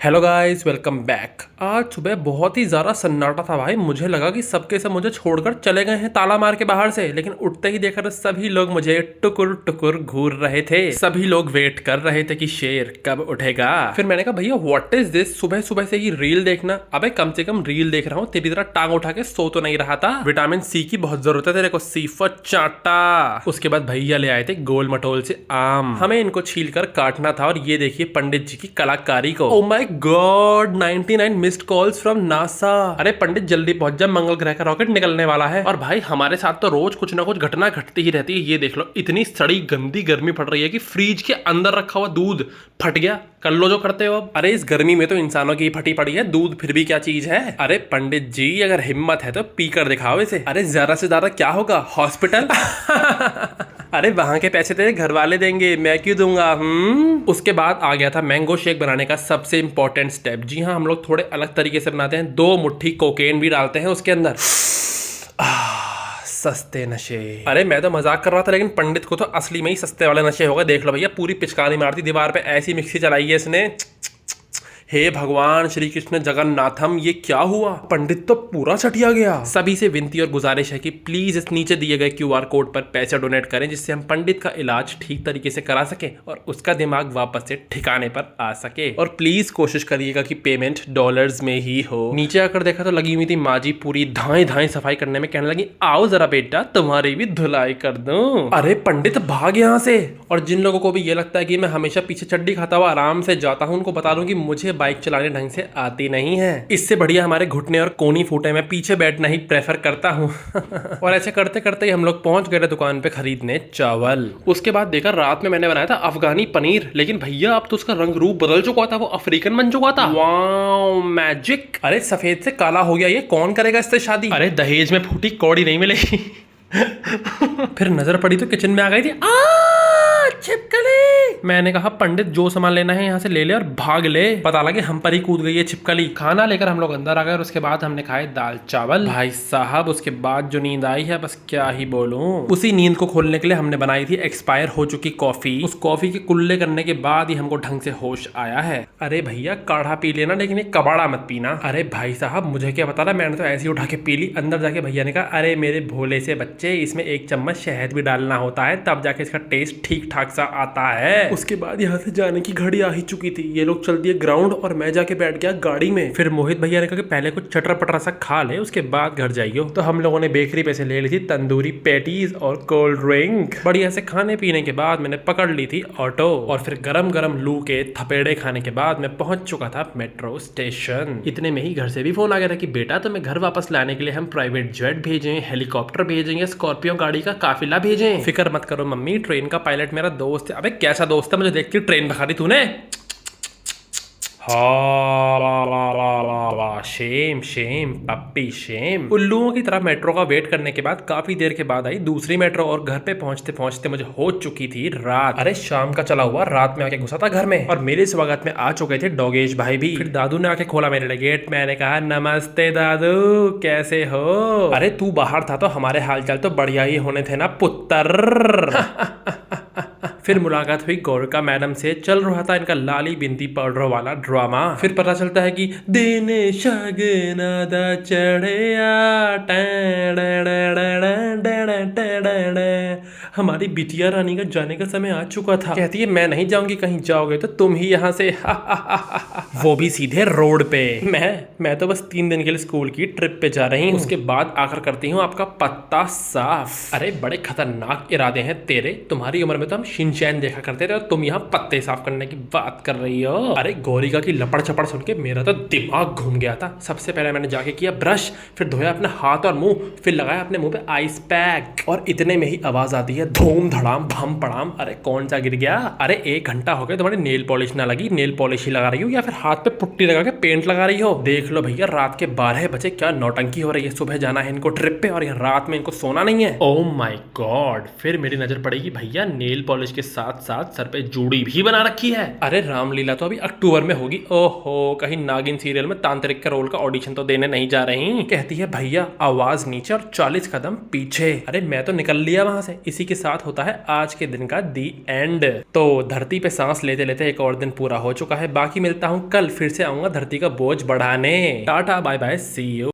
Hello guys, welcome back. आज सुबह बहुत ही ज़्यादा सन्नाटा था भाई। मुझे लगा कि सबके सब मुझे छोड़कर चले गए हैं ताला मार के बाहर से, लेकिन उठते ही देखा तो सभी लोग मुझे टुकुर टुकुर घूर रहे थे। सभी लोग वेट कर रहे थे कि शेर कब उठेगा। फिर मैंने कहा भैया व्हाट इज दिस, सुबह सुबह से ही रील देखना। अबे कम से कम रील देख रहा हूँ, तेरी तरह टांग उठा के सो तो नहीं रहा था। विटामिन सी की बहुत जरूरत है तेरे को, सी फॉर चाटा। उसके बाद भैया ले आए थे गोल मटोल से आम, हमें इनको छील कर काटना था। और ये देखिए पंडित जी की कलाकारी को। Oh my God, 99 missed calls from NASA. अरे पंडित जल्दी पहुंच जा, मंगल ग्रह का रॉकेट निकलने वाला है। और भाई हमारे साथ तो रोज कुछ ना कुछ घटना घटती ही रहती है। ये देख लो, इतनी सड़ी गंदी गर्मी पड़ रही है कि फ्रिज के अंदर रखा हुआ दूध फट गया। कर लो जो करते हो अब। अरे इस गर्मी में तो इंसानों की फटी पड़ी है, दूध फिर भी क्या चीज है। अरे पंडित जी अगर हिम्मत है तो पी कर दिखाओ इसे। अरे ज्यादा से ज्यादा क्या होगा, हॉस्पिटल। अरे वहां के पैसे तेरे घर वाले देंगे, मैं क्यों दूंगा। उसके बाद आ गया था मैंगो शेक बनाने का सबसे इंपॉर्टेंट स्टेप। जी हाँ, हम लोग थोड़े अलग तरीके से बनाते हैं। 2 मुट्ठी कोकेन भी डालते हैं उसके अंदर। सस्ते नशे। अरे मैं तो मजाक कर रहा था, लेकिन पंडित को तो असली में ही सस्ते वाले नशे हो गए। देख लो भैया, पूरी पिचकारी मारती दीवार पे, ऐसी मिक्सी चलाई है इसने। हे भगवान श्री कृष्ण जगन्नाथम, ये क्या हुआ। पंडित तो पूरा सटिया गया। सभी से विनती और गुजारिश है कि प्लीज इस नीचे दिए गए क्यूआर कोड पर पैसे डोनेट करें, जिससे हम पंडित का इलाज ठीक तरीके से करा सके और उसका दिमाग वापस से ठिकाने पर आ सके। और प्लीज कोशिश करिएगा कि पेमेंट डॉलर्स में ही हो। नीचे आकर देखा तो लगी हुई थी माँ जी पूरी धाएं धाएं सफाई करने में। कहने लगी आओ जरा बेटा, तुम्हारी भी धुलाई कर दूं। अरे पंडित भाग यहाँ से। और जिन लोगों को भी ये लगता है कि मैं हमेशा पीछे चड्डी खाता हुआ आराम से जाता हूँ, उनको बता दूं कि मुझे बाइक चलाने ढंग से आती नहीं है। इससे बढ़िया हमारे घुटने और कोनी फूटे, मैं पीछे बैठना ही प्रेफर करता हूँ। और ऐसे करते करते ही हम लोग पहुंच गए दुकान पे खरीदने चावल। उसके बाद देखा रात में मैंने बनाया था अफगानी पनीर, लेकिन भैया अब तो उसका रंग रूप बदल चुका था, वो अफ्रीकन बन चुका था। Wow magic. अरे सफेद से काला हो गया, ये कौन करेगा इससे शादी। अरे दहेज में फूटी कौड़ी नहीं मिलेगी। फिर नजर पड़ी तो किचन में आ गई थी। छिपकली। मैंने कहा पंडित जो सामान लेना है यहाँ से ले ले और भाग ले। पता लगे हम पर ही कूद गई है छिपकली। खाना लेकर हम लोग अंदर आ गए और उसके बाद हमने खाए दाल चावल। भाई साहब उसके बाद जो नींद आई है बस क्या ही बोलूं। उसी नींद को खोलने के लिए हमने बनाई थी एक्सपायर हो चुकी कॉफी। उस कॉफी के कुल्ले करने के बाद ही हमको ढंग से होश आया है। अरे भैया काढ़ा पी लेना, लेकिन एक कबाड़ा मत पीना। अरे भाई साहब मुझे क्या पता था, मैंने तो ऐसे ही उठा के पी ली। अंदर जाके भैया ने कहा अरे मेरे भोले से बच्चे, इसमें 1 चम्मच शहद भी डालना होता है, तब जाके इसका टेस्ट ठीक ठाक सा आता है। उसके बाद यहाँ से जाने की घड़ी आ ही चुकी थी। ये लोग चल दिए ग्राउंड और मैं जाके बैठ गया गाड़ी में। फिर मोहित भैया ने कहा कि पहले कुछ चटर पटरा सा खा ले, उसके बाद घर जाइयो। तो हम लोगों ने बेकरी पे से ले ली थी तंदूरी पैटीज और कोल्ड ड्रिंक। बढ़िया से खाने पीने के बाद मैंने पकड़ ली थी ऑटो और फिर गरम गरम लू के थपेड़े खाने के बाद मैं पहुंच चुका था मेट्रो स्टेशन। इतने में ही घर से भी फोन आ गया था कि बेटा तुम्हें घर वापस लाने के लिए हम प्राइवेट जेट भेजें, हेलीकॉप्टर भेजेंगे, स्कॉर्पियो गाड़ी का काफिला भेजें। फिक्र मत करो मम्मी, ट्रेन का पायलट मेरा दोस्त है। अबे कैसा दोस्त है, मुझे देख के ट्रेन भगा दी तूने। Shame shame puppy shame. उल्लुओं की तरह मेट्रो का वेट करने के बाद काफी देर के बाद आई दूसरी मेट्रो और घर पे पहुंचते पहुंचते मुझे हो चुकी थी रात। अरे शाम का चला हुआ रात में आके घुसा था घर में और मेरे स्वागत में आ चुके थे डोगेश भाई भी। फिर दादू ने आके खोला मेरे लिए गेट। मैंने कहा नमस्ते दादू, कैसे हो। अरे तू बाहर था तो हमारे हालचाल तो बढ़िया ही होने थे ना पुत्र। फिर मुलाकात हुई गोरका मैडम से। चल रहा था इनका लाली बिंदी पाउडर वाला ड्रामा। फिर पता चलता है कि देने शागनादा चढ़िया, हमारी बिटिया रानी का जाने का समय आ चुका था। कहती है मैं नहीं जाऊंगी, कहीं जाओगे तो तुम ही यहाँ से। वो भी सीधे रोड पे। मैं तो बस 3 दिन के लिए स्कूल की ट्रिप पे जा रही हूँ। उसके बाद आकर करती हूँ आपका पत्ता साफ। अरे बड़े खतरनाक इरादे हैं तेरे। तुम्हारी उम्र में तो हम शिनचैन देखा करते थे और तुम यहाँ पत्ते साफ करने की बात कर रही हो। अरे गौरिका की लपड़ चपड़ सुन के मेरा तो दिमाग घूम गया था। सबसे पहले मैंने जाके किया ब्रश, फिर धोया अपने हाथ और मुंह, फिर लगाया अपने मुंह पे आइस पैक। और इतने में ही आवाज आती है धूम धड़ाम भम पड़ाम। अरे कौन सा गिर गया। अरे 1 घंटा हो गया तुम्हारी नेल पॉलिश ना लगी। नेल पॉलिश ही लगा रही हो या फिर हाथ पे पुट्टी लगा के पेंट लगा रही हो। देख लो भैया रात के 12 बजे क्या नौटंकी हो रही है। सुबह जाना है इनको ट्रिप पे और रात में इनको सोना नहीं है। Oh my God. फिर मेरी नजर पड़ेगी भैया नेल पॉलिश के साथ साथ सर पे जूड़ी भी बना रखी है। अरे रामलीला तो अभी अक्टूबर में होगी। ओहो, कहीं नागिन सीरियल में तांत्रिक का रोल का ऑडिशन तो देने नहीं जा रही। कहती है भैया आवाज नीचे और 40 कदम पीछे। अरे मैं तो निकल लिया वहां से। इसी के साथ होता है आज के दिन का दी एंड। तो धरती पे सांस लेते लेते एक और दिन पूरा हो चुका है। बाकी मिलता हूँ कल, फिर से आऊंगा धरती का बोझ बढ़ाने। Tata bye bye, see you.